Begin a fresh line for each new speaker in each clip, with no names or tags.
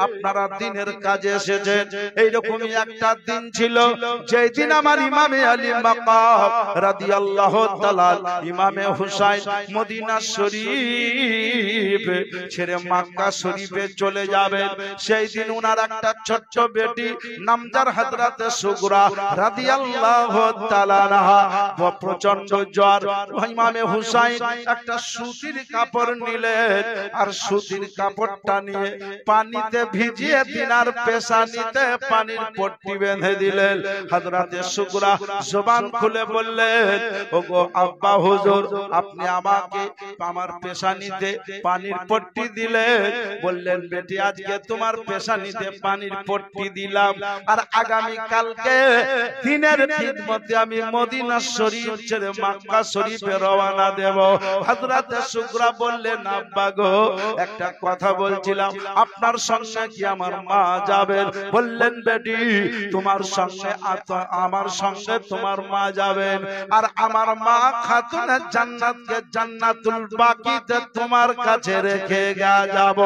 আপনারা দিনের কাজে এসেছেন। এইরকমই একটা দিন ছিল যেই দিন আমার ইমামে আলী মাকাম রাদিয়াল্লাহু তাআলা ইমামে হুসাইন মদিনা শরীফ ছেড়ে মক্কা শরীফে চলে যাবেন। সেই দিন উনার একটা ছোট্ট বেটি নামদার হযরতে সুগরা রাদিয়াল্লাহু তাআলা আনহা প্রচন্ড জ্বর। ইমামে হুসাইন একটা সুতির কাপড় নিলেন আর সুতির কাপড়টা নিয়ে পানিতে ভিজিয়ে দিনার পেশানিতে পানির পট্টি বেঁধে দিলেন। হযরতে সুগরা জবান খুলে বললেন, ওগো আব্বা হুজুর, আপনি আমাকে আমার পেশানিতে পানির পট্টি দিলেন। বললেন, বেটি আজকে তোমার পেশানিতে পানির পট্টি দিলাম আর আগামী কালকে দিনের খিদমতে আমি মদিনা শরীফ ছেড়ে মক্কা শরীফে রওনা দেব। হযরতে সুগরা বললেন, আব্বা গো, একটা কথা বলছিলাম, আপনার সঙ্গে কি আমার মা যাবেন? বললেন, বেটি তোমার সঙ্গে আমার সঙ্গে তোমার মা যাবেন আর আমার মা খাতুনে জান্নাতকে জান্নাতুল বাকিতে তোমার কাছে রেখে যাব।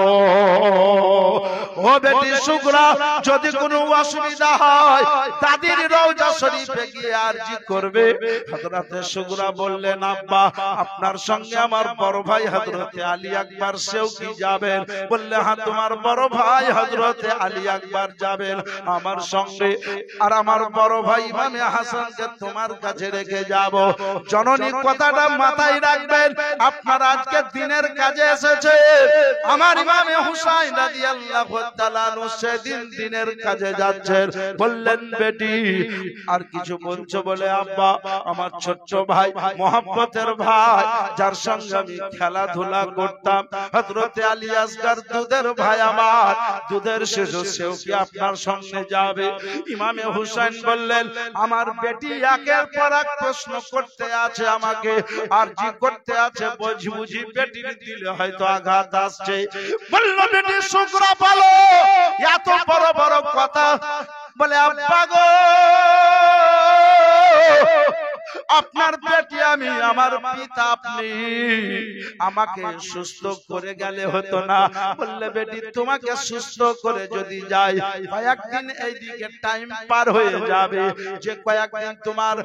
ও বেটি সুগরা, যদি কোনো অসুবিধা হয় দাদির রওজা শরীফে গিয়ে আরজি করবে। হযরতে সুগরা বললেন, আব্বা আপনার সঙ্গে আমার বড় ভাই হযরতে আলী আকবর সেও কি যাবেন? বললে, হ্যাঁ তোমার বড় ভাই হযরতে আলী আকবর যাবেন আমার সঙ্গে আর আমার বড় ভাই ইমামে হাসানকে তোমার কাছে রেখে যাব। জননী কথাটা মাথায় রাখবেন, আপনারা আজকে দিনের কাজে এসেছে। আমার ইমামে হুসাইন রাদিয়াল্লাহু তাআলা আনহু সেদিন দিনের কাজে যাচ্ছেন। বললেন, বেটি আর কিছু বলছো? বলে, আব্বা আমার ছোট্ট ভাই, মোহাম্মতের ভাই, যার সঙ্গে আমি খেলাধুলা করতাম, হযরতে আলী আসগর দুধের ভাই আমার, দুধের শিশু, সেও কি আপনার সঙ্গে যাবে? ইমামে হুসাইন বললেন, আমার বেটি একের পর এক প্রশ্ন করতে আছে, আমাকে আরজি করতে আছে, বুঝি বুঝি বেটির দিলে হয়তো আঘাত আসছে। বলল, বেটি সুগরা বলো, এত বড় বড় কথা। বলে, আব্বা গো, আপনার বেটি আমি, আমার পিতা আপনি, আমাকে সুস্থ করে গেলে হতো না? বললে, বেটি তোমাকে সুস্থ করে যদি যাই, কয়েকদিন এইদিকে টাইম পার হয়ে যাবে, যে কয়েকদিন তোমার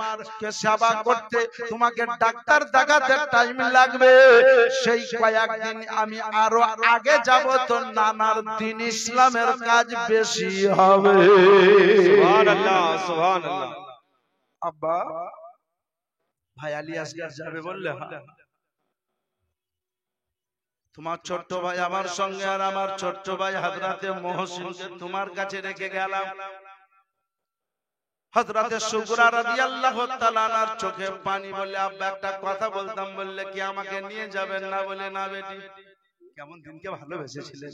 সেবা করতে তোমাকে ডাক্তার দেখাতে টাইম লাগবে, সেই কয়েকদিন আমি আরো আগে যাব, তো নানার দিন ইসলামের কাজ বেশি হবে।
সুবহানাল্লাহ, সুবহানাল্লাহ।
আব্বা ভাই আলী আসগর যাবে? বললে, হ্যাঁ। তোমার ছোট্ট ভাই আমার সঙ্গে আর আমার ছোট্ট ভাই হযরতে মুহসিনকে তোমার কাছে রেখে গেলাম। হযরতে সুগরা রাদিয়াল্লাহু তাআলা আনহার চোখে পানি। বলে, আব্বা একটা কথা বলতাম। বললে, কি আমাকে নিয়ে যাবেন না? বলে, না বেটি, কেমন দিনকে ভালোবেসেছিলেন,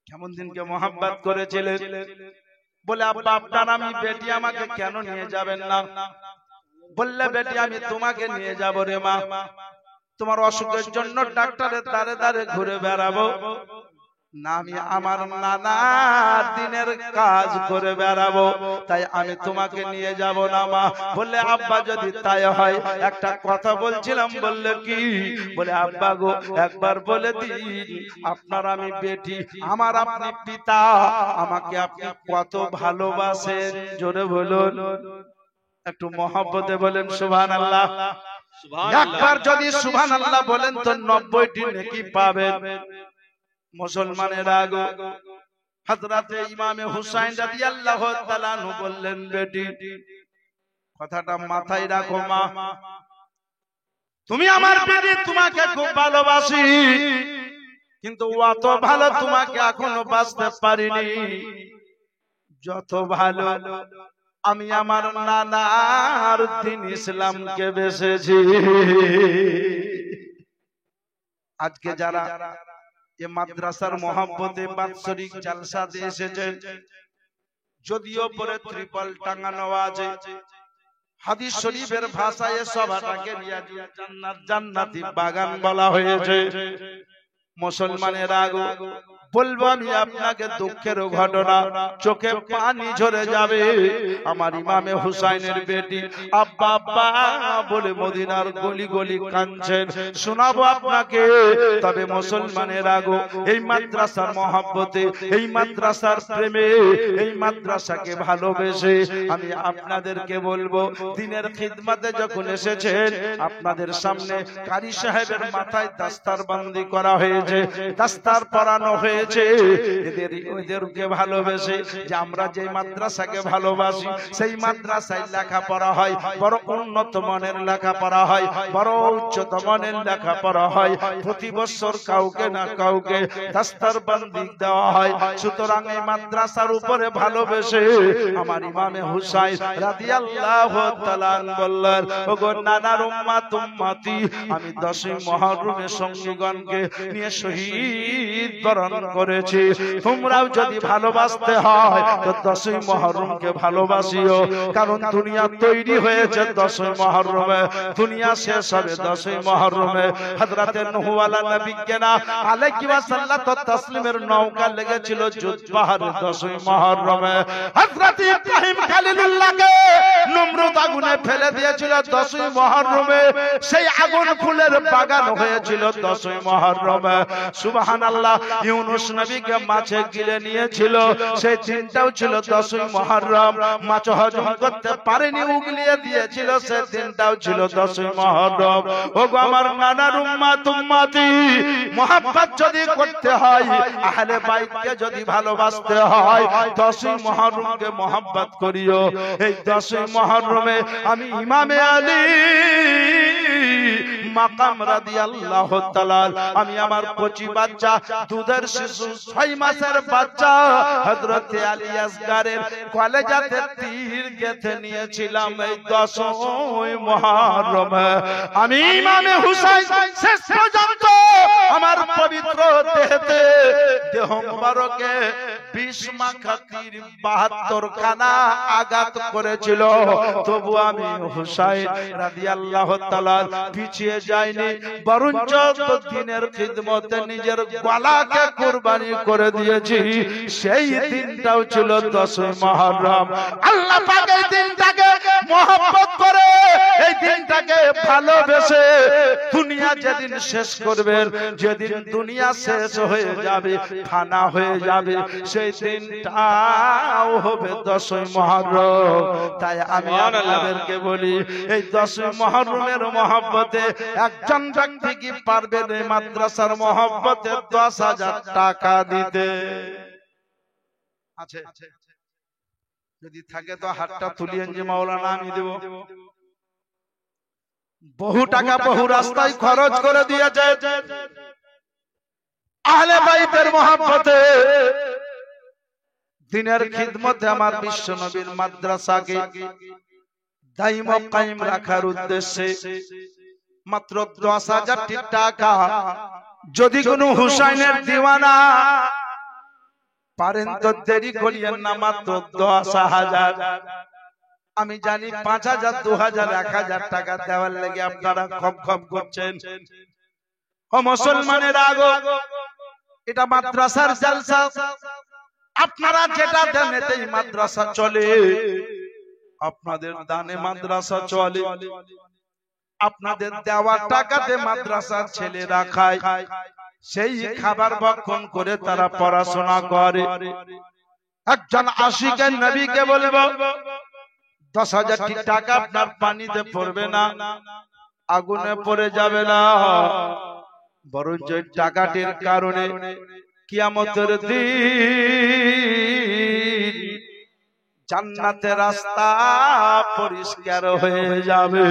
কেমন দিনকে মহব্বত করেছিলেন। বলে, আব্বা আপনার আমি বেটি, আমাকে কেন নিয়ে যাবেন না? বললে, বেটি আমি তোমাকে নিয়ে যাব রে মা, তোমার অসুখের জন্য ডাক্তারের দ্বারে দ্বারে ঘুরে বেড়াবো না, আমি আমার নানার দিনের কাজ করে বেড়াবো, তাই আমি তোমাকে নিয়ে যাব না মা। বললে, আব্বা যদি তাই হয় একটা কথা বলছিলাম। বললে, কি? বলে, আব্বা গো, একবার বলে দিন, আপনার আমি বেটি, আমার আপনি পিতা, আমাকে আপনি কত ভালোবাসেন, জোরে বলুন, একটু মহব্বতে বলেন সুবহানাল্লাহ। একবার যদি সুবহানাল্লাহ বলেন তো 90টি নেকি পাবেন। মুসলমানেরা গো, হযরতে ইমামে হুসাইন রাদিয়াল্লাহু তাআলা আনহু বললেন, বেটি কথাটা মাথায় রাখো মা, তুমি আমার বেটি, তোমাকে খুব ভালোবাসি, কিন্তু অত ভালো তোমাকে এখনো বাঁচতে পারিনি যত ভালো আমি আমার নানার দিন ইসলামকে বেসেছি। আজকে যারা এ মাদ্রাসার মহব্বতে বাৎসরিক জালসাতে এসেছেন, যদিও পরে ত্রিপল টাঙানো আছে, হাদিস শরীফের ভাষায় সভাটাকে রিয়াজুল জান্নাত, জান্নাতি বাগান বলা হয়েছে। মুসলমানেরা বলবো আমি আপনাকে দুঃখের ঘটনা, চোখে পানি ঝরে যাবে। আমার ইমামে হুসাইনের বেটি আব্বা আব্বা বলে মদিনার গলি গলি কাঁদছেন, শোনাবো আপনাকে। তবে মুসলমানের আগো এই মাদ্রাসার মহব্বতে, এই মাদ্রাসার প্রেমে, এই মাদ্রাসাকে ভালোবেসে আমি আপনাদেরকে বলবো, দিনের খিদমতে যখন এসেছেন আপনাদের সামনে কারি সাহেবের মাথায় দাস্তার বন্দি করা হয়েছে, দাস্তার পরানো হয়েছে। এদেরকে ভালোবেসে যে আমরা যে মাদ্রাসাকে ভালোবাসি, সেই মাদ্রাসায় লেখাপড়া হয়, বড় উন্নত মানের লেখাপড়া হয়, বড় উচ্চতম মানের লেখাপড়া হয়। প্রতি বছর কাউকে না কাউকে দাস্তার বন্দি দেওয়া হয়। সুতরাং এই মাদ্রাসার উপরে ভালোবেসে আমার ইমামে হুসাইন রাদিয়াল্লাহু তাআলা বললেন, ওগো নানার উম্মাত উম্মতি, আমি 10ই মুহররমের সঙ্গীগণকে নিয়ে শহীদ বরণ করেছি। তোমরাও যদি ভালোবাসতে হয় তো 10ই মুহররমকে ভালোবাসিও, কারণ দুনিয়া তৈরি হয়েছে 10ই মুহররমে, দুনিয়া শেষ হবে 10ই মুহররমে। হযরতে নূহ আলা নবিয়্যিনা আলাইহি ওয়াসাল্লাতু তাসলিমের নৌকা লেগেছিল জুজবাহার 10ই মুহররমে। হযরতে ইব্রাহিম খলিলুল্লাহকে নমরুদ আগুনে ফেলে দিয়েছিল 10ই মুহররমে, সেই আগুন ফুলের বাগান হয়েছিল 10ই মুহররমে। সুবহানাল্লাহ, ইউনূস নবীকে মাছে গিলে নিয়েছিল, সেই দিনটাও ছিল 10ই মুহররম। মাছ হজম করতে পারেনি, উগলিয়ে দিয়েছিল, সেই দিনটাও ছিল 10ই মুহররম। ওগো আমার নানার উম্মাত উম্মতি, মুহাব্বত যদি করতে হয়, আহলে বাইতকে যদি ভালোবাসতে হয়, 10ই মুহররমকে মুহাব্বত করিও। এই 10ই মুহররমে আমি ইমামে আলী মাকাম রাদিয়াল্লাহু তাআলা, আমি আমার কচি বাচ্চা, দুধের শিশু, 6 মাসের বাচ্চা হযরতে আলী আসগারের কলেজাতে তীর গেঁথে নিয়েছিলাম এই 10ই মুহররমে। আমি ইমামে হুসাইন শেষ পর্যন্ত আমার পবিত্র দেহতে, দেহ মুবারকে 20 মাখা তীর 72 খানা আঘাত করেছিল, তবু আমি হুসাইন রাদিয়াল্লাহু তাআলা পিছিয়ে যাইনি, বরঞ্চ দিনের খিদমতে নিজের গলাকে কুরবানি করে দিয়েছি। সেই দিনটাও ছিল 10ই মুহররম। আল্লাহ পাক এই দিনটাকে মহব্বত করে, এই দিনটাকে ভালোবেসে দুনিয়া যেদিন শেষ করবেন, যেদিন দুনিয়া শেষ হয়ে যাবে, ফানা হয়ে যাবে, সেই দিনটাও হবে 10ই মুহররম। তাই আমি আপনাদেরকে বলি, এই 10ই মুহররমের মহব্বতে একজন ব্যক্তি কি পারবেন এই মাদ্রাসার মহব্বতে 10,000 টাকা দিতে? আছে? যদি থাকে তো হাতটা তুলিয়েন যে মাওলানা আমি দেব। বহু টাকা বহু রাস্তায় খরচ করে দিয়েছে আহলে বাইতের মহব্বতে, দিনের খিদমতে আমার বিশ্ব নবীর মাদ্রাসাকে দাইম ও কায়েম রাখার উদ্দেশ্যে মাত্র 10,000 টাকা। যদি কোনো হুসাইনের দিওয়ানা পারেন তো দেরি করিয়েন না, মাত্র 10,000। আমি জানি 5,000, 2,000, 1,000 টাকা দেওয়ার লেগে আপনারা খপ খপ করছেন। ও মুসলমানের আগো, এটা মাদ্রাসার জলসা, আপনারা যেটা দেন এতেই মাদ্রাসা চলে, আপনাদের দানে মাদ্রাসা চলে, আপনাদের দেওয়া টাকাতে মাদ্রাসার ছেলেরা খায়, সেই খাবার ভক্ষণ করে তারা পড়াশোনা করে। একজন আশিকের নবীকে বলবো 10,000 টাকা আপনার পানিতে পড়বে না, আগুনে পড়ে যাবে না, বরঞ্চ টাকাটির কারণে কিয়ামতের দিন জান্নাতের রাস্তা পরিষ্কার হয়ে যাবে।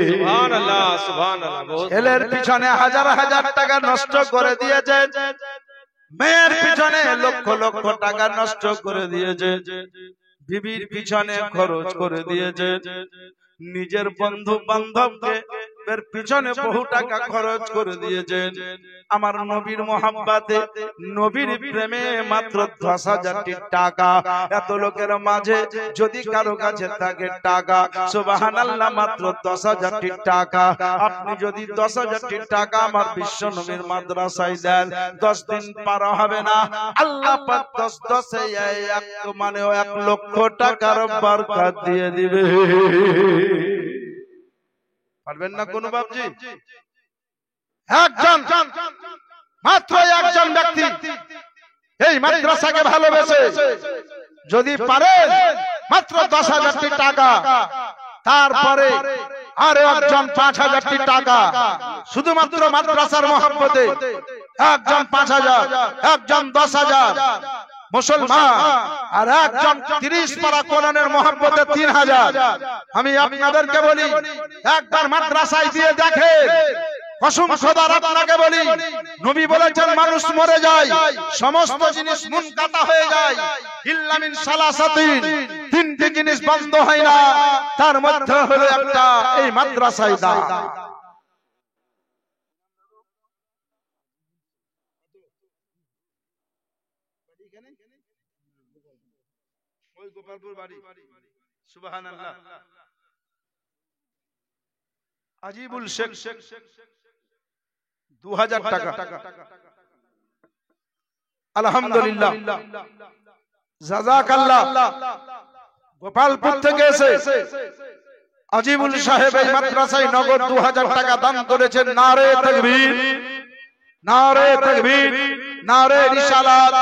সুবহানাল্লাহ, সুবহানাল্লাহ।
ছেলের পিছনে হাজার হাজার টাকা নষ্ট করে দিয়েছে, মেয়ের পিছনে লক্ষ লক্ষ টাকা নষ্ট করে দিয়েছে, বিবির পিছনে খরচ করে দিয়েছে, নিজের বন্ধু বান্ধবকে এর পিছনে বহু টাকা খরচ করে দিয়েছেন আমার নবীর মোহাব্বতে, নবীর প্রেমে মাত্র 10,000 টাকা। এত লোকের মাঝে যদি কারো কাছে থাকে টাকা, সুবহানাল্লাহ, মাত্র 10,000 টাকা, আপনি যদি 10,000 টাকা আমার বিশ্ব নবীর মাদ্রাসায় দেন, 10 দিন পার হবে না, আল্লাহ পাক 10 মানে 1 লক্ষ টাকার বরকত দিয়ে দিবে। পারবেন না কোন বাপজি? একজন, মাত্র একজন ব্যক্তি এই মাদ্রাসাকে ভালোবেসে যদি পারেন মাত্র 10,000 টাকা, তারপরে আরো একজন 5,000 টাকা, শুধুমাত্র মাদ্রাসার মহব্বতে একজন 5,000, একজন 10,000 মুসলমান, আর একজন 30 পারা কোরআনের মহব্বতে 3,000। আমি আপনাদেরকে বলি একবার মাদ্রাসায় দিয়ে দেখেন, কসম খোদার আপনাকে বলি, নবী বলেছেন মানুষ মরে যায়, সমস্ত জিনিস মুনকাতা হয়ে যায়, ইল্লা মিন সালাসাতিন, 3টি জিনিস বন্ধ হয় না, তার মধ্যে হলো একটা এই মাদ্রাসায় দান। ওই গোপালপুর বাড়ি, সুবহানাল্লাহ। আজিবুল শেখ 2,000 টাকা, আলহামদুলিল্লাহ, জাযাকাল্লাহ। গোপালপুর থেকে এসে আজিবুল সাহেব এই মাদ্রাসায় নগদ 2,000 টাকা দান করেছেন। নারে তাকবীর, নারে তাকবীর, নারে রিসালাত।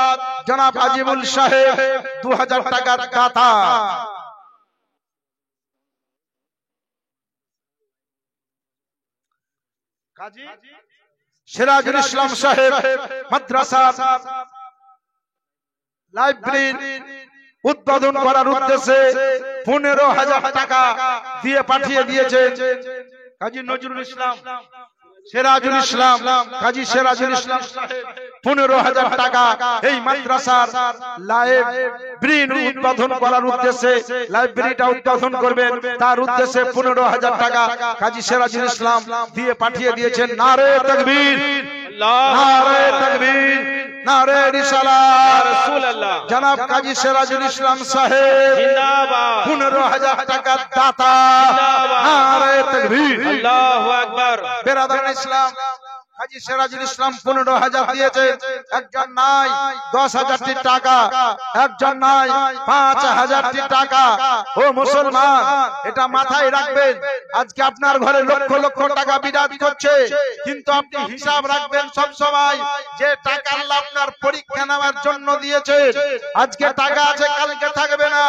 জনাব আজিবুল সাহেব 2,000 টাকার দাতা। কাজী সিরাজুল ইসলাম সাহেব মাদ্রাসা লাইব্রেরি উদ্বোধন করার উদ্দেশ্যে 15,000 টাকা দিয়ে পাঠিয়ে দিয়েছে। কাজী নজরুল ইসলাম, সিরাজুল ইসলাম, কাজী সিরাজুল ইসলাম সাহেব 15,000 টাকা এই মাদ্রাসার লাইব্রেরি উদ্বোধন করার উদ্দেশ্যে, লাইব্রেরিটা উদ্বোধন করবেন তার উদ্দেশ্যে 15,000 টাকা কাজী সিরাজুল ইসলাম দিয়ে পাঠিয়ে দিয়েছেন। নারে তাকবীর, নারে তাকবীর, নারে রিসালাত, রাসূলুল্লাহ। জনাব কাজী সিরাজুল ইসলাম সাহেব জিন্দাবাদ, 15,000 টাকার দাতা। নারে তাকবীর, আল্লাহু আকবার। বেরাদার ইসলাম, কাজী সিরাজুল ইসলাম 15,000 দিয়েছে। একজন নাই 10,000 টাকা, একজন নাই 5,000 টাকা। ও মুসলমান, এটা মাথায় রাখবেন, আজকে আপনার ঘরে লক্ষ লক্ষ টাকা বিরাজ করছে, কিন্তু আপনি হিসাব রাখবেন সব সময় যে টাকা আল্লাহ আপনার পরীক্ষা নেওয়ার জন্য দিয়েছে। আজকে টাকা আছে, কালকে থাকবে না।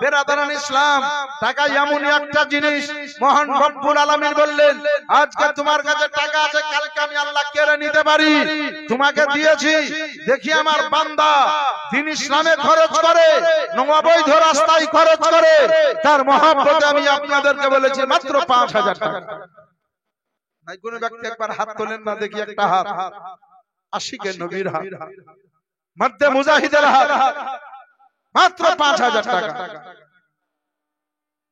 বেরাদারান ইসলাম, টাকা এমনই একটা জিনিস, মহান রব্বুল আলামিন বললেন আজকে তোমার কাছে টাকা আছে, কালকে আমি আল্লাহ কেড়ে নিতে পারি। তোমাকে দিয়েছি, দেখি আমার বান্দা দিন ইসলামে খরচ করে, অবৈধ রাস্তায় খরচ করে, তার মহব্বতে আমি আপনাদেরকে বলেছি মাত্র 5,000 টাকা। নাই কোন ব্যক্তি একবার হাত তোলেন না, দেখি একটা হাত, আশিকে নবীর হাত, মধ্যে মুজাহিদের হাত, মাত্র 5,000 টাকা।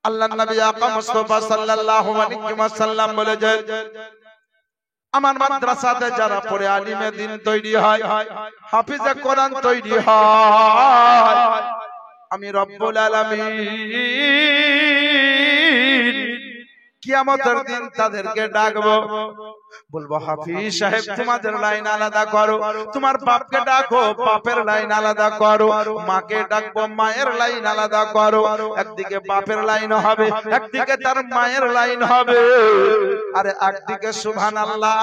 আল্লাহর নবী আকা মুস্তাফা সাল্লাল্লাহু আলাইহি ওয়াসাল্লাম বলেছেন, আমার মাদ্রাসাতে যারা পড়ে আলিমে দ্বীন তৈরি হয়, হাফিজে কোরআন তৈরি হয়, আমি রব্বুল আলামিন কিয়ামতের দিন তাদেরকে ডাকবো, বলবো হাফিজ সাহেব তোমাদের লাইন আলাদা করো, তোমার বাপকে ডাকো বাপের লাইন আলাদা করো, মাকে ডাকবো মায়ের লাইন আলাদা করো। একদিকে বাপের লাইন হবে, একদিকে তার মায়ের লাইন হবে, আর একদিকে সুবহানাল্লাহ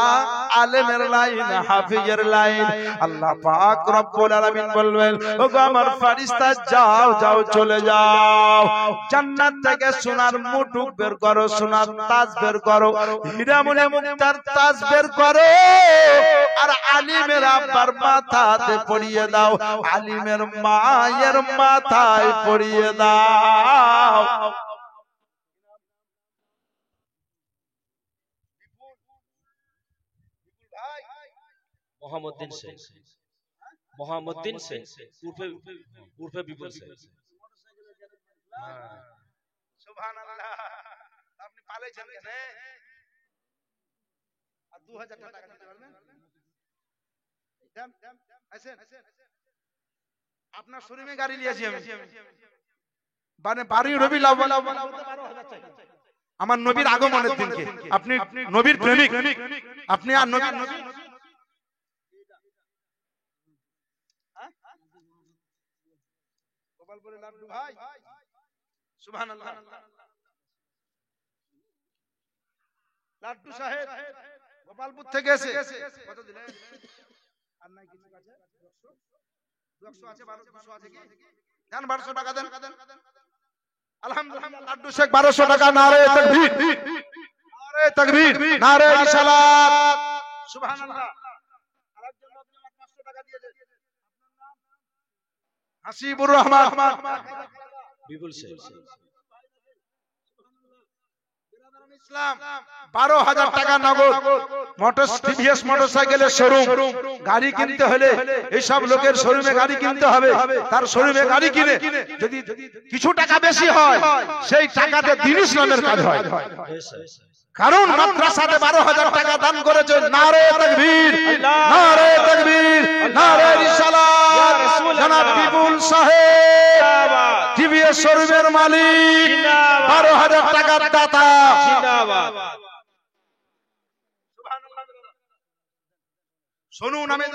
আলেমের লাইন, হাফিজের লাইন। আল্লাহ পাক রব্বুল আলামিন বলবেন, ওগো আমার ফেরেশতা যাও যাও চলে যাও, জান্নাত থেকে সোনার মুটুক বের করো, সোনার তাজ বের করো, হীরা মনে মুক্তার তাজ বের করো, আর আলিমের আব্বার মাথাতে পরিয়ে দাও, আলিমের মায়ের মাথায় পরিয়ে দাও।
মোহাম্মদ্দিন শেখ, মোহাম্মদ্দিন শেখ উর্ফে বিপুল শেখ।
সুবহানাল্লাহ। আপনি পালাইছেন কেন? আর 2000 টাকা দিতে পারবেন? দেন, আসেন। আপনার শোরুমে গাড়ি নিয়েছি আমি, মানে বাড়ি রবি লাভ আমার নবীর আগমনের দিনকে। আপনি নবীর প্রেমিক, আপনি আর নবীর গোপালপুরে লাড্ডু ভাই, সুবহানাল্লাহ। লাড্ডু সাহেব গোপালপুর থেকে এসে কত দিলেন? আর নাই কিছু আছে? 200 আছে, 1200 আছে কি? দেন 1200 টাকা দেন। আলহামদুলিল্লাহ, লাড্ডু শেখ 1200 টাকা। নারে তাকবীর, নারে তাকবীর, নারে রিসালাত, সুবহানাল্লাহ। আরেকজন লোক 500 টাকা দিয়েছে। আপনার নাম? হাসিবুর রহমান,
বিপুল শেখ।
ইসলাম 12,000 টাকা নগদ। টিভিএস মোটরসাইকেলের শোরুম। গাড়ি কিনতে হলে এইসব লোকের শোরুমে গাড়ি কিনতে হবে। তার শোরুমে গাড়ি কিনে যদি কিছু টাকা বেশি হয়, সেই টাকাতে দ্বীন ইসলামের কাজ হয়। কারণ মাদ্রাসাতে 12,000 টাকা দান করেছে। নারে তাকবীর, নারে তাকবীর, নারে রিসালাত। জনাব বিপুল সাহেব টিভিএস শোরুমের মালিক, 12,000 টাকার দাতা। শুনুন, আমি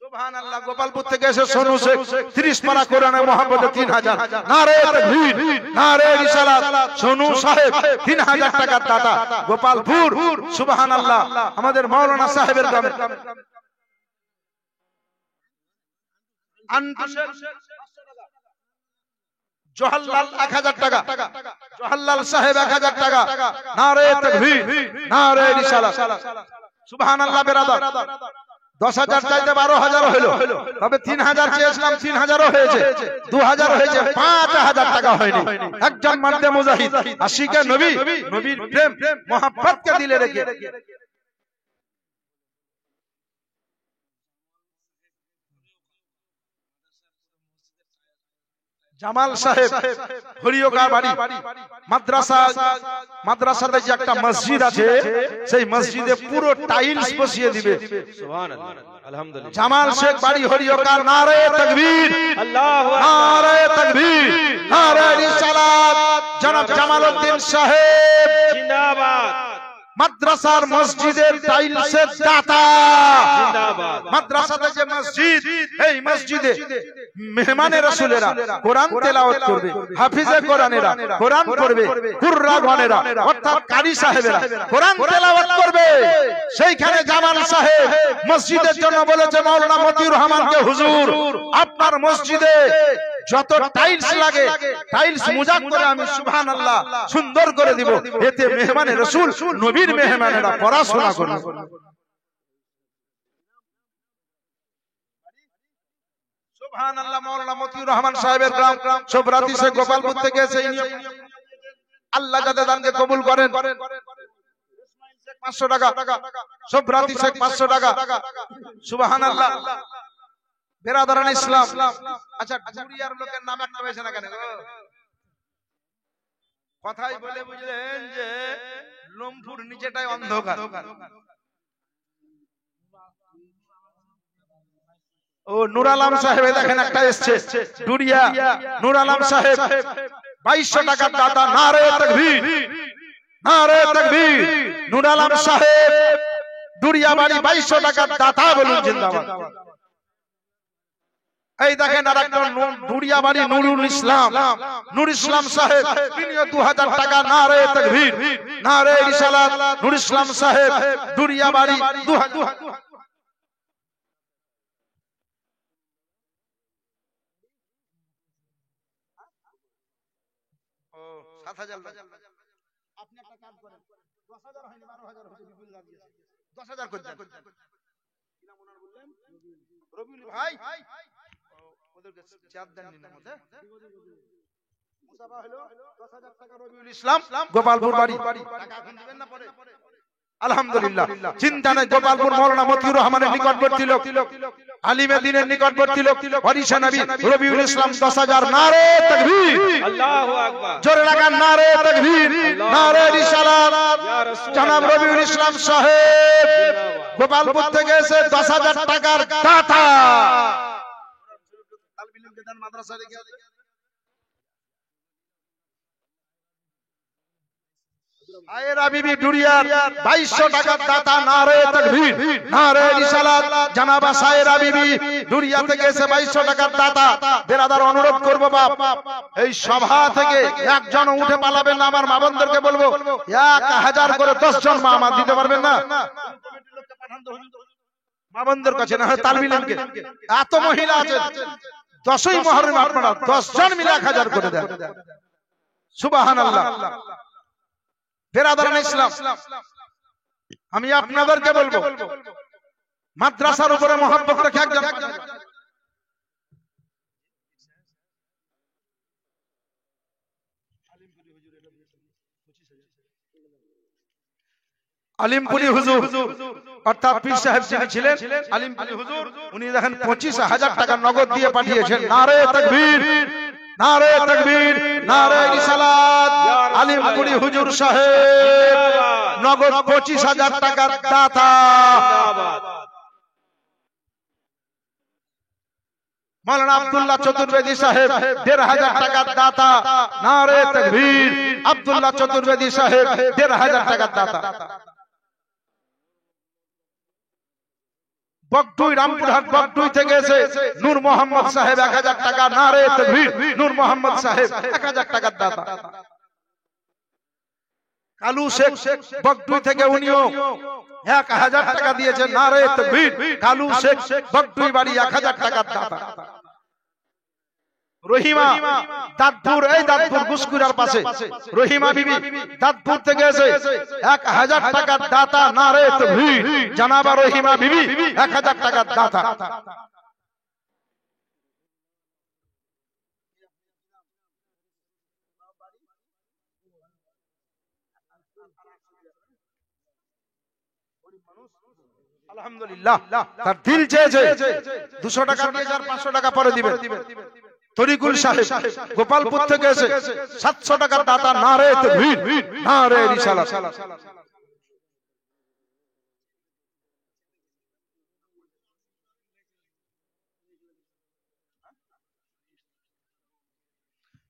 সুবহানাল্লাহ। গোপালপুর থেকে এসে সোনু শেখ 30 পারা কোরআনে মুহাম্মদে 3000। নারে তাকবীর, নারে রিসালাত। সোনু সাহেব 3000 টাকার দাতা, গোপালপুর। সুবহানাল্লাহ। আমাদের মাওলানা সাহেবের গ্রামে। জওহরলাল 1000 টাকা, জওহরলাল সাহেব 1000 টাকা। নারে তাকবীর, নারে রিসালাত, সুবহানাল্লাহ। বেরাদার 10,000 চাইতে 12,000 হলো, তবে 3,000 চেয়েছিলাম, 3,000 হয়েছে, 2,000 হয়েছে, 5,000 টাকা হয়নি। একজন মার্দে মুজাহিদ, আশিকে নবী, নবীর প্রেম মোহাব্বতকে দিলে রেখে জামাল সাহেব হরিয়কার বাড়ি, মাদ্রাসাতে যে একটা মসজিদ আছে, সেই মসজিদে পুরো টাইলস বসিয়ে দিবে।
সুবহানাল্লাহ, আলহামদুলিল্লাহ।
জামাল শেখ বাড়ি হরিয়কার। নারে তাকবীর,
আল্লাহু আকবার,
নারে তাকবীর, নারে রিসালাত। জনাব জামালউদ্দিন সাহেব
জিন্দাবাদ।
মাদ্রাসার মসজিদের টাইলসের দাতা।
জিন্দাবাদ।
মাদ্রাসাতে যে মসজিদ, এই মসজিদে মেহমানে রাসূলেরা কোরআন তেলাওয়াত করবে, হাফিজে কোরআনেরা কোরআন পড়বে, কুররাগণেরা অর্থাৎ কারি সাহেবেরা কোরআন তেলাওয়াত করবে। সেইখানে জামাল সাহেব মসজিদের জন্য বলেছে মাওলানা মতিউর রহমানকে, হুজুর আপনার মসজিদে যত টাইলস লাগে, টাইলস মুজাক করে আমি সুবহানাল্লাহ সুন্দর করে দিব, এতে মেহমানে রাসূল নবীর মেহমানেরা পড়াশোনা করবে। সুবহানাল্লাহ। মাওলানা মতিউর রহমান সাহেবের গ্রাম সোবরাতি শেখ গোপালপুর থেকে এসে আল্লাহ যাতে দানকে কবুল করেন। 500 টাকা, সোবরাতি শেখ 500 টাকা। সুবহানাল্লাহ। বেরাদারান ইসলাম। আচ্ছা, ঢুরিয়ার লোকের নাম একটা বেছে না কেন? কথাই বলে বুঝলেন যে লমপুর নিচেটাই অন্ধকার। ও নূর আলম সাহেব দেখেন একটা এসছে, ডুরিয়া নূর আলম সাহেব 2200 টাকার দাতা। নারে তাকবীর, নারে তাকবীর। নূর আলম সাহেব ডুরিয়া বাড়ি 2200 টাকার দাতা, বলুন জিন্দাবাদ। এই দেখেন আরেকটা ডুরিয়া বাড়ি নুরুল ইসলাম, নূর ইসলাম সাহেব, তিনিও 2000 টাকা। নারে তাকবীর, নারে রিসালাত। নূর ইসলাম সাহেব ডুরিয়া বাড়ি 2000। 7,000 আপনি একটা কাজ করেন, 10,000 হয়নি, 12,000 হয়েছে, বিপুল দাম দিয়েছে, 10,000 করে দেন। কি নাম ওনার বললেন? রবিউল ভাই। ওদেরকে চাপ দেন নিন মধ্যে। মুসাফা হলো 10,000 টাকা। রবিউল ইসলাম গোপালপুর বাড়ি। টাকা এখন দিবেন না পরে? আলহামদুলিল্লাহ, চিন্তা নাই। গোপালপুর মৌলানা মতিউর রহমানের নিকটবর্তী লোক, আলিমে দ্বীনের নিকটবর্তী লোক, ওয়ারিশে নবী রবিউল ইসলাম 10,000 নারে তাকবীর,
আল্লাহু আকবার,
জোরে লাগান নারে তাকবীর, নারে রিসালাত। জনাব রবিউল ইসলাম সাহেব গোপালপুর থেকে এসে 10,000 টাকার দাতা। আয়েরা বিবি ডুরিয়ার 2200 টাকার দাতা, নারে তাকবীর, নারে রিসালাত। জানাবা সায়েরা বিবি ডুরিয়া থেকে এসে 2200 টাকার দাতা। বেরাদার অনুরোধ করব বাপ, এই সভা থেকে একজন উঠে পালাবেন না। আমার মা বোনদেরকে বলবো 1000 করে 10 জন মা আমার দিতে পারবেন না? মা বোনদের কাছে না হয় তালবি ইলমকে, এত মহিলা আছে, 10ই মুহররম আপনারা 10 জন মিলে 1000 করে দেন। সুবহানাল্লাহ। বেরাদারান ইসলাম, আমি আপনাদেরকে বলবো মাদ্রাসার উপরে মহব্বত রেখে একজন আলিমপুরি হুজুর অর্থাৎ পীর সাহেব যিনি ছিলেন আলিমপুরি হুজুর, উনি দেখেন 25,000 টাকা নগদ দিয়ে পাঠিয়েছেন। নারে তাকবীর, নারে তাকবীর, নারে রিসালাত। আলিমপুরি হুজুর সাহেব নগদ 25,000 টাকার দাতা। মাওলানা আব্দুল্লাহ চতুর্বেদী সাহেব 1,500 টাকার দাতা। নারে তাকবীর। আব্দুল্লাহ চতুর্বেদী সাহেব 1,500 টাকার দাতা। বকটুই রামপুরহাট বকটুই থেকে এসে নূর মোহাম্মদ সাহেব 1000 টাকা। নারে তাকবীর। নূর মোহাম্মদ সাহেব 1000 টাকার দাতা। কালু শেখ বকটুই থেকে উনিও 1000 টাকা দিয়েছেন। নারে তাকবীর। কালু শেখ বকটুই বাড়ি 1000 টাকার দাতা। রহিমা দাঁতপুর, এই দাঁতপুর গুসকুরার পাশে রহিমা বিবি দাঁতপুর থেকে এসে 1000 টাকার দাতা। নারে তাকবীর। জানাবা রহিমা বিবি 1000 টাকার দাতা। আলহামদুলিল্লাহ, তার দিল চেয়েছে 200 টাকা নিয়ে যার 500 টাকা পরে দিবেন। তরিকুল সাহেব গোপালপুর থেকে এসে 700 টাকার দাতা। নারে তাকবীর, নারে রিসালাত।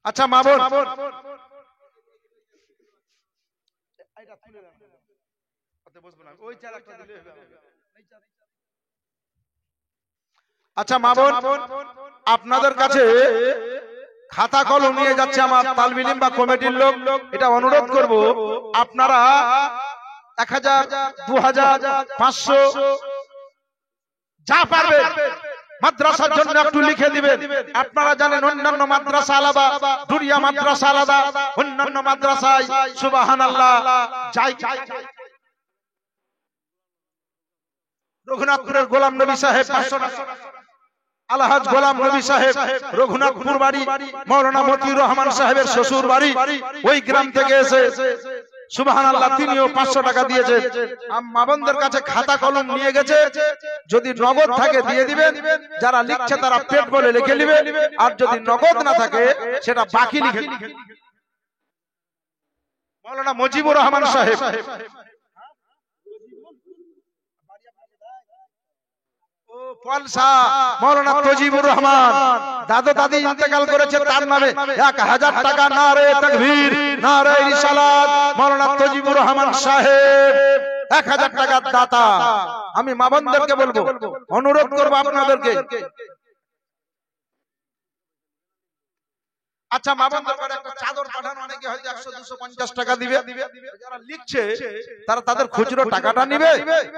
আচ্ছা মা বোন, আচ্ছা মা বোন, আপনাদের কাছে খাতা কলম নিয়ে যাচ্ছে আমার তালবি ইলম বা কমিটির লোক। এটা অনুরোধ করব, আপনারা 1000, 2000, 500 যা পারবেন মাদ্রাসার জন্য একটু লিখে দিবেন। আপনারা জানেন অন্যান্য মাদ্রাসা আলাদা, দুরিয়া মাদ্রাসা আলাদা, অন্যান্য মাদ্রাসায় সুবহানাল্লাহ যাই। রঘুনাথপুরের গোলাম নবী সাহেব 500 টাকা। আলহাজ গোলাম নবী সাহেব রঘুনাথপুর বাড়ি, মাওলানা মতিউর রহমান সাহেবের শ্বশুর বাড়ি, ওই গ্রাম থেকে এসে সুবহানাল্লাহ তিনিও 500 টাকা দিয়েছেন। মা বোনদের কাছে খাতা কলম নিয়ে গেছে, যদি নগদ থাকে দিয়ে দিবেন। যারা লিখছে তারা পেট বলে লিখে নেবে, আর যদি নগদ না থাকে সেটা বাকি লিখে। মাওলানা মুজিবুর রহমান সাহেব, মাওলানা তজিবুর রহমান দাদু দাদি ইন্তেকাল করেছে, তার নামে 1000 টাকা। নারে তাকবীর, নারে রিসালাত। মাওলানা তজিবুর রহমান সাহেব 1000 টাকার দাতা। আমি মা বোনদেরকে বলবো, অনুরোধ করবো আপনাদেরকে। আচ্ছা মা বোনদের কাছে একটা চাদর পাঠানো, অনেকে হয়তো 100, 250 টাকা দিবে। যারা লিখছে তারা তাদের খুচরো টাকাটা নিবে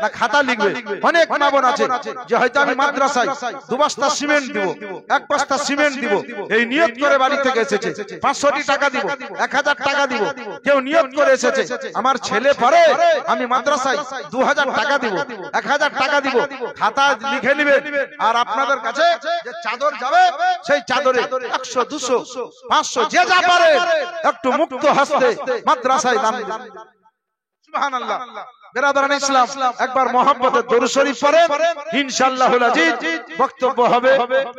না খাতা লিখবে? অনেক মা বোন আছে যে হয়তো আমি মাদ্রাসায় 2 বস্তা সিমেন্ট দিব, 1 বস্তা সিমেন্ট দিব, এই নিয়ত করে বাড়ি থেকে এসেছে। 500 টাকা দিব, 1000 টাকা দিব। কেউ নিয়ত করে এসেছে আমার ছেলে পড়ে, আমি মাদ্রাসায় 2000 টাকা দিব, 1000 টাকা দিব। খাতা লিখে নিবে। আর আপনাদের কাছে যে চাদর যাবে, সেই চাদরে 100, 200, 500 যে যা পারে একটু মুক্ত হস্তে মাদ্রাসায় দান দিন। সুবহানাল্লাহ। বেরাদারান ইসলাম, একবার মহব্বতের দরুদ শরীফ পড়েন, ইনশাআল্লাহুল আজিজ বক্তব্য হবে।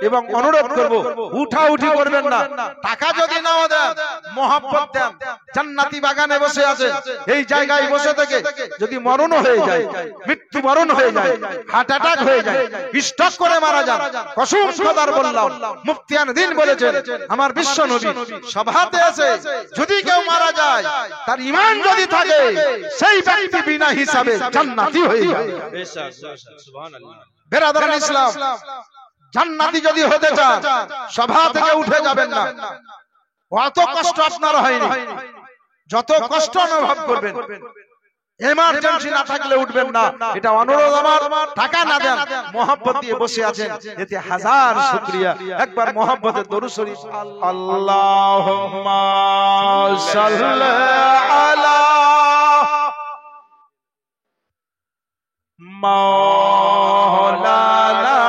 এবং অনুরোধ করব, উঠাউঠি করবেন না। টাকা যদি নাও দেন, মহব্বত দেন। জান্নাতি বাগানে বসে আছেন, এই জায়গায় বসে থেকে যদি মরণ হয়ে যায়, মৃত্যুবরণ হয়ে যায়, হার্ট অ্যাটাক হয়ে যায়, স্ট্রোক করে মারা যান, কসম খোদার বললাম, মুফতিয়ান দ্বীন বলেছেন, আমার বিশ্ব নবী সভাতে এসে যদি কেউ মারা যায়, তার ঈমান যদি থাকে, সেই ব্যক্তি বিনা হিসাবে জান্নাতি হয়ে যাবে।
সুবহানাল্লাহ।
বেরাদারান ইসলাম, জান্নাতি যদি হতে চান, সভা থেকে উঠে যাবেন না। অত কষ্ট আপনার হয়নি, যত কষ্ট অনুভব করবেন, এমার্জেন্সি না থাকলে উঠবেন না। এটা অনুরোধ আমার। টাকা না দেন, মহব্বত দিয়ে বসে আছেন, এতে হাজার শুকরিয়া। একবার মহব্বতের দরুদ শরীফ। আল্লাহুম্মা সাল্লি আলা মাওলানা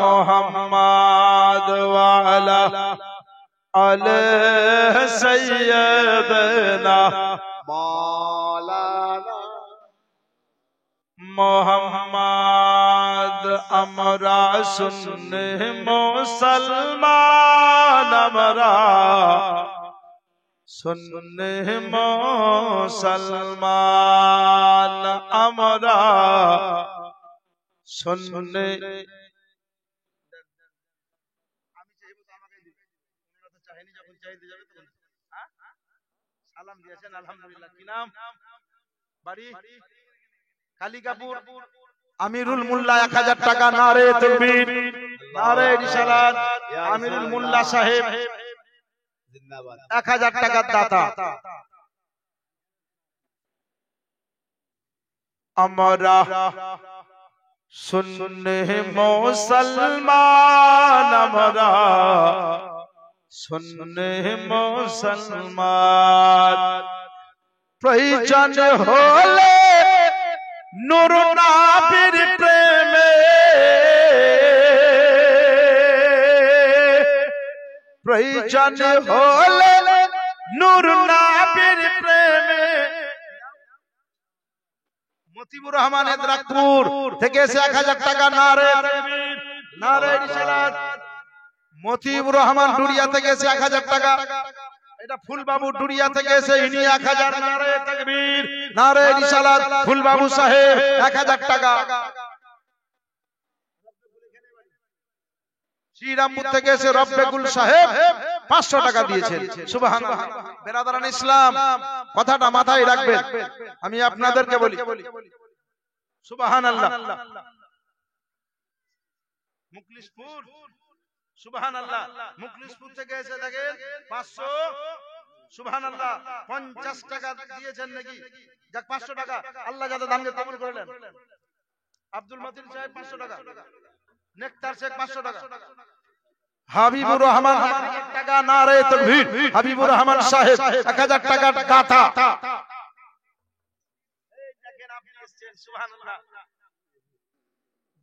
মুহাম্মদ ওয়া আলা আলি সাইয়্যিদিনা মোহাম্মদ। আমরা সুন্নি মুসলমান, আমরা সুন্নি মুসলমান, আমরা সুন্নি। সালাম দিয়েছেন আলহামদুলিল্লাহ। কি নাম? বাড়ি কালিকাপুর। আমিরুল মোল্লা 1000 টাকা। নারে তাকবীর, নারে রিসালাত। আমিরুল মোল্লা সাহেব জিন্দাবাদ, 1000 টাকার দাতা। আমরা সুন্নি মুসলমান, আমরা সুন্নি মুসলমান। প্রয়োজন হলে নূর নবীর প্রেমে, প্রয়োজন হলে নূর নবীর প্রেমে। মতিউর রহমান এদরাকপুর থেকে এসে 1000 টাকা। নারে তাকবীর, নারে রিসালাত। মতিউর রহমান ডুরিয়া থেকে এসে 1000 টাকা। এটা ফুলবাবু ডুরিয়া থেকে এসে ইনি 1000। নারে তাকবীর, নারে রিসালাত। ফুলবাবু সাহেব 1000 টাকা। শ্রীরামপুর থেকে এসে রব্বেকুল সাহেব 500 টাকা দিয়েছেন। সুবহানাল্লাহ। বেরাদারান ইসলাম, কথাটা মাথায় রাখবেন, আমি আপনাদেরকে বলি। সুবহানাল্লাহ। মুখলিসপুর, সুবহানাল্লাহ। মুখলিসপুর থেকে এসে দেখেন 500। সুবহানাল্লাহ। 50 টাকা দিয়েছেন নাকি? যাক 500 টাকা। আল্লাহ যাতে দানকে কবুল করলেন। আব্দুল মতিন সাহেব 500 টাকা। নেকতার শেখ 500 টাকা। হাবিবুর রহমান 1000 টাকা। নারে তাকবীর। হাবিবুর রহমান সাহেব 1000 টাকার গাথা। এই দেখেন আপনি এসেছেন। সুবহানাল্লাহ।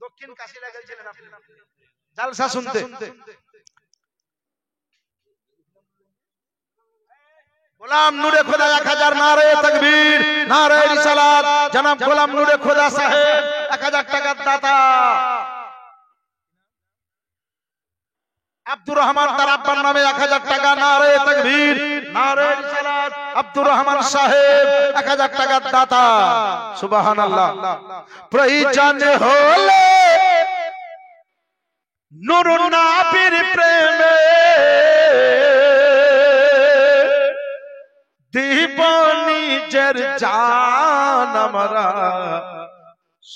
দক্ষিণ কাশিলা গেছিলেন আপনি জালসা শুনতে। গোলাম নূরে খোদা 1000। নারে তাকবীর, নারে রিসালাত। জনাব গোলাম নূরে খোদা সাহেব 1000 টাকার দাতা। আব্দুর রহমান তার আব্বার নামে 1000 টাকা। নারে তাকবীর, নারে রিসালাত। আব্দুর রহমান সাহেব 1000 টাকার দাতা। সুবহানাল্লাহ। প্রয়োজন হলে নূর নবীর প্রেমে, দিব নিজের জান, আমরা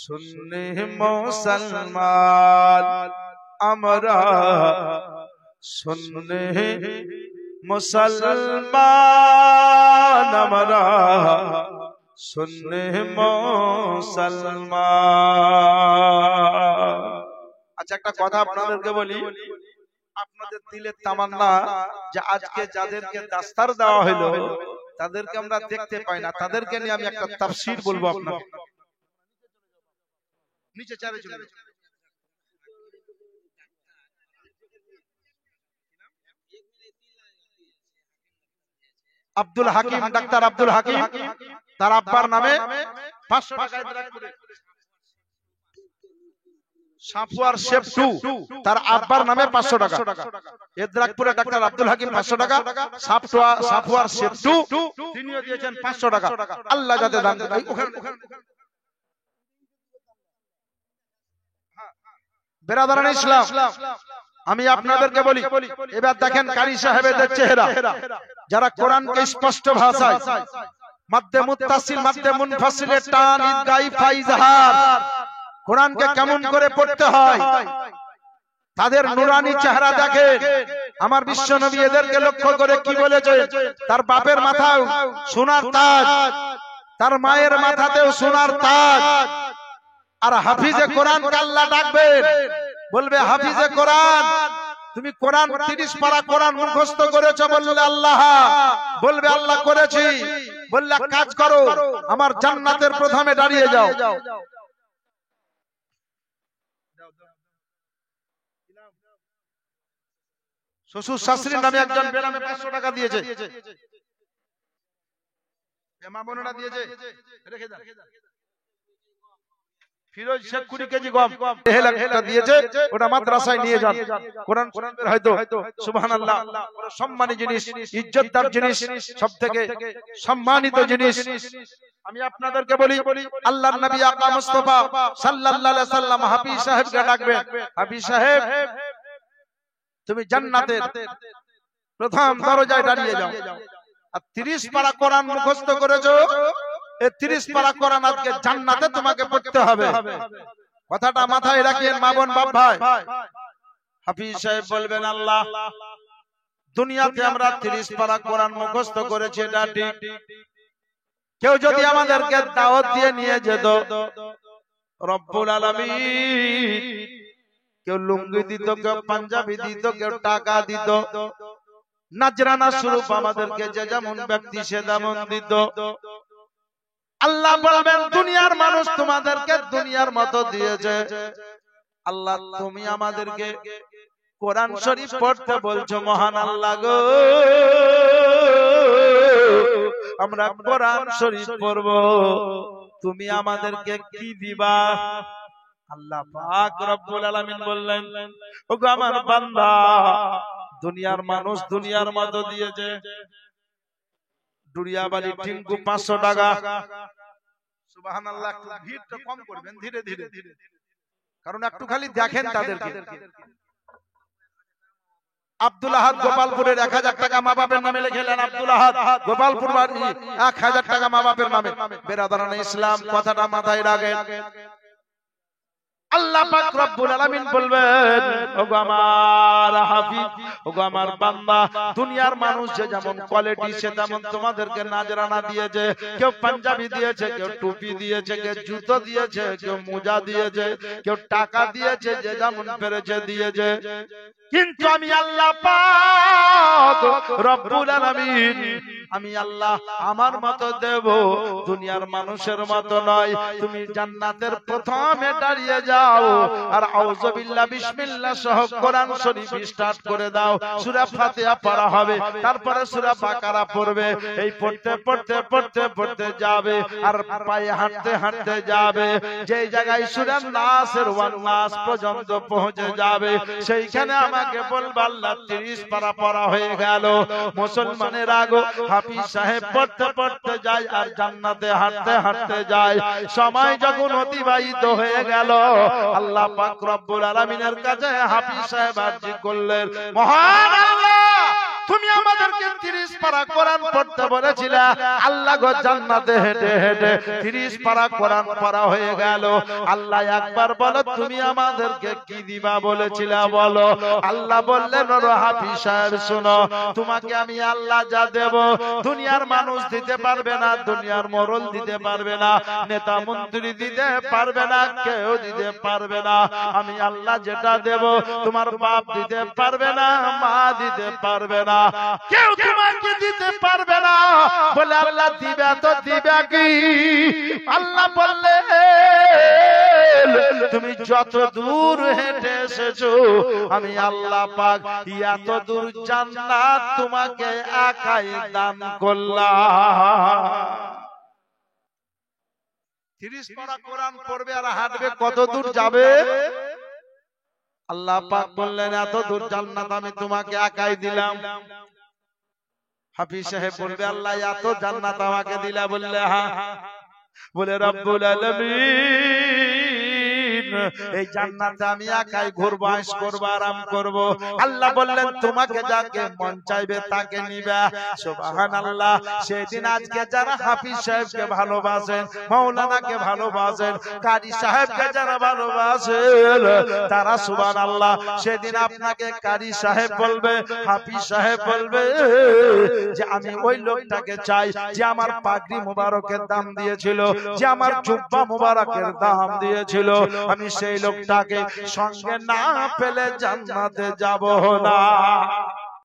সুন্নি মুসলমান, আমরা সুন্নি মুসলমান, আমরা সুন্নি মুসলমান। আচ্ছা, একটা কথা আপনাদেরকে বলি। আপনাদের দিলের তামান্না যে আজকে যাদেরকে দাস্তার দেওয়া হলো, তাদেরকে আমরা দেখতে পাই না, তাদেরকে নিয়ে আমি একটা তাফসীর বলবো আপনাকে। নিচে চারে চলে আব্দুল হাকিম, ডাক্তার আব্দুল হাকিম, তার আব্বার নামে 500 টাকা ইদ্রাকপুরে সাপুয়ার শেফ 2 তার আব্বার নামে 500 টাকা ইদ্রাকপুরে ডাক্তার আব্দুল হাকিম 500 টাকা সাপুয়ার শেফ 2 তিনিও দিয়েছেন 500 টাকা আল্লাহ যাতে দান দেয় ওখানে বেরাদারান ইসলাম আমি আপনাদেরকে বলি এবার দেখেন কারি সাহেবদের চেহারা যারা কোরআনকে স্পষ্ট ভাষায় মাদ্দে মুত্তাসিল মাদ্দে মুনফাসিলে টান ইদগাই ফাইজহার কোরআনকে কেমন করে পড়তে হয় তাদের নুরানি চেহারা দেখেন আমার বিশ্ব নবী এদেরকে লক্ষ্য করে কি বলেছে তার বাপের মাথায় সোনার তাজ তার মায়ের মাথাতেও সোনার তাজ আর হাফিজে কোরআন কে আল্লাহ ডাকবেন বলবে হাফিজে কোরআন তুমি কোরআন 30 পারা কোরআন মুখস্থ করেছো বললে আল্লাহ বলবে আল্লাহ করেছি বললে কাজ করো আমার জান্নাতের প্রথমে দাঁড়িয়ে যাও শ্বশুর শাশুড়ির নামে একজন বেনামে 500 টাকা দিয়েছে মা বোনেরা দিয়েছে রেখে দাও ফিরোজ শেখ 20 কেজি গম হেলাটা দিয়েছে ওটা মাদ্রাসায় নিয়ে যান কোরআন শরীফের হয়তো সুবহানাল্লাহ বড় সম্মানী জিনিস ইজ্জতদার জিনিস সবথেকে সম্মানিত জিনিস আমি আপনাদেরকে বলি আল্লাহর নবী আকা মুস্তাফা সাল্লাল্লাহু আলাইহি সাল্লাম হাফিজ সাহেবকে ডাকবেন হাফিজ সাহেব তুমি জান্নাতের প্রথম দরজায় দাঁড়িয়ে যাও আর 30 পারা কোরআন মুখস্থ করেছো এই 30 পারা কোরআন আজকে জান্নাতে তোমাকে পড়তে হবে কথাটা মাথায় রাখিয়েন মা বোন বাপ ভাই হাফিজ সাহেব বলবেন আল্লাহ দুনিয়াতে আমরা 30 পারা কোরআন মুখস্থ করেছি এটা ঠিক কেউ যদি আমাদেরকে দাওয়াত দিয়ে নিয়ে যেত রব্বুল আলামিন কেউ লুঙ্গি দিত কেউ পাঞ্জাবি দিত কেউ টাকা দিত নাজরানা স্বরূপ আমাদেরকে যে যেমন ব্যক্তি সে তেমন দিত আল্লাহ বলবেন দুনিয়ার মানুষ তোমাদেরকে দুনিয়ার মতো দিয়েছে আল্লাহ তুমি আমাদেরকে কোরআন শরীফ পড়তে বলছো মহান আল্লাহ গো আমরা কোরআন শরীফ পড়ব তুমি আমাদেরকে কি দিবা আল্লাহ পাক রব্বুল আলামিন বললেন ওগো আমার বান্দা দুনিয়ার মানুষ দুনিয়ার মতো দিয়েছে দুনিয়াবাড়ি টিঙ্কু 500 টাকা সুবহানাল্লাহ ভিড়টা কম করবেন ধীরে ধীরে কারণ একটু খালি দেখেন তাদেরকে আব্দুল আহাদ গোপালপুরের 1000 টাকা মা বাপের নামে লিখলেন আব্দুল আহাদ গোপালপুর বাড়ি 1000 টাকা মা বাপের নামে বেরাদারান ইসলাম কথাটা মাথায় রাখেন আল্লাহ পাক রব্বুল আলামিন বলবেন ওগো আমার হাফিজ ওগো আমার বান্দা দুনিয়ার মানুষ যে যেমন কোয়ালিটি সে তেমন তোমাদেরকে নাজরানা দিয়েছে কেউ পাঞ্জাবি দিয়েছে কেউ টুপি দিয়েছে কেউ জুতো দিয়েছে কেউ মোজা দিয়েছে কেউ টাকা দিয়েছে যে যেমন পেরেছে দিয়েছে কিন্তু আমি আল্লাহ পাক রব্বুল আলামিন আমি আল্লাহ আমার মতো দেব দুনিয়ার মানুষের মতো নয় তুমি জান্নাতের প্রথমে দাঁড়িয়ে যাও আর আউযু বিল্লাহ বিসমিল্লাহ সহ কোরআন শরীফ স্টার্ট করে দাও সূরা ফাতিহা পড়া হবে তারপরে সূরা বাকারা পড়বে এই পড়তে পড়তে পড়তে পড়তে যাবে আর পায়ে হাঁটতে হাঁটতে যাবে যেই জায়গায় সূরা নাসের ওয়ান নাস পর্যন্ত পৌঁছে যাবে সেইখানে আমাকে বলবে আল্লাহ 30 পারা পড়া হয়ে গেল মুসলমানের আগো হাফিজ সাহেব পড়তে পড়তে যায় আর জান্নাতে হাঁটতে হাঁটতে যায় সময় যখন অতিবাহিত হয়ে গেল আল্লাহ পাক রব্বুল আলামিনের কাছে হাফিজ সাহেব আরজি করলেন মহান আল্লাহ তুমি আমাদেরকে 30 পারা কোরআন পড়তে বলেছিলে আল্লাহ গো জান্নাতে হেঁটে হেঁটে 30 পারা কোরআন পড়া হয়ে গেল আল্লাহ একবার বলো তুমি আমাদেরকে কি দিবা বলেছিলে বলো আল্লাহ বললেন ওরে হাফিজ সাহেব শোনো তোমাকে আমি আল্লাহ যা দেব দুনিয়ার মানুষ দিতে পারবে না দুনিয়ার মোড়ল দিতে পারবে না নেতা মন্ত্রী দিতে পারবে না কেউ দিতে পারবে না আমি আল্লাহ যেটা দেব তোমার বাপ দিতে পারবে না মা দিতে পারবে না কেউ তোমাকে দিতে পারবে না বলে আল্লাহ দিবে তো দিবে কি আল্লাহ বললেন তুমি যত দূর হেঁটে এসেছো আমি আল্লাহ পাক এত দূর জান্নাত তোমাকে একাই দান করলাম 30 পারা কোরআন পড়বে আর হাঁটবে, কত দূর যাবে? আল্লাহ পাক বললেন এত দূর জান্নাত আমি তোমাকে একাই দিলাম। হাফিজ সাহেব বলবে আল্লাহ এত জান্নাত আমাকে দিলা? বললে হ্যাঁ। বলে রব্বুল আলামিন এই জান্নাতে আমি একাই ঘুরবো, আয়েশ করবো, আরাম করব। আল্লাহ বললেন তোমাকে যাকে মন চাইবে তাকে নিবা। সুবহানাল্লাহ। সেদিন আজকে যারা হাফিজ সাহেবকে ভালোবাসেন, মাওলানাকে ভালোবাসেন, কারি সাহেবকে যারা ভালোবাসেন, তারা সুবহানাল্লাহ সেদিন আপনাকে কারি সাহেব বলবে, হাফিজ সাহেব বলবে যে আমি ওই লোকটাকে চাই যে আমার পাগড়ি মুবারকের দাম দিয়েছিল, যে আমার জুব্বা মুবারকের দাম দিয়েছিল। আমি সেই লোকটাকে সঙ্গে না পেলে জান্নাতে যাব না।